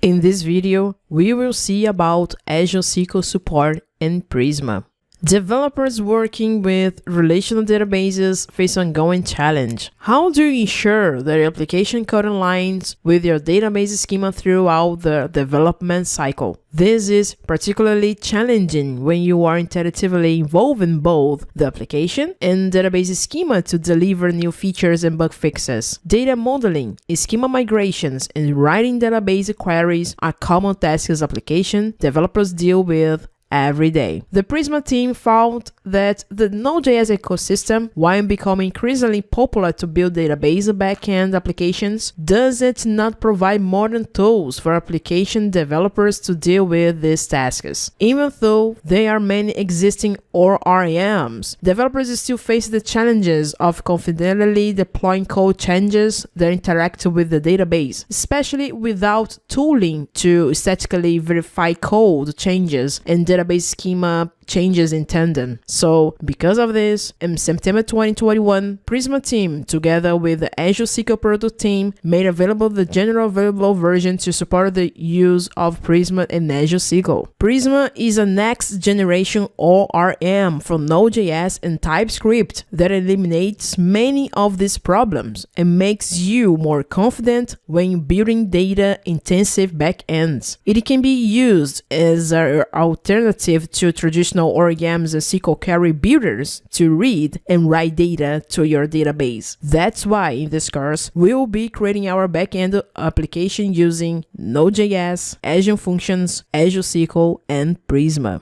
In this video, we will see about Azure SQL support and Prisma. Developers working with relational databases face an ongoing challenge. How do you ensure that your application code aligns with your database schema throughout the development cycle? This is particularly challenging when you are iteratively involved in both the application and database schema to deliver new features and bug fixes. Data modeling, schema migrations, and writing database queries are common tasks application developers deal with every day. The Prisma team found that the Node.Js ecosystem, while becoming increasingly popular to build database backend applications, does it not provide modern tools for application developers to deal with these tasks. Even though there are many existing ORMs, developers still face the challenges of confidently deploying code changes that interact with the database, especially without tooling to statically verify code changes and database schema changes in tandem. So, because of this, in September 2021, Prisma team, together with the Azure SQL product team, made available the general available version to support the use of Prisma in Azure SQL. Prisma is a next-generation ORM from Node.js and TypeScript that eliminates many of these problems and makes you more confident when building data-intensive backends. It can be used as an alternative to traditional ORMs and SQL query builders to read and write data to your database. That's why in this course, we will be creating our backend application using Node.js, Azure Functions, Azure SQL, and Prisma.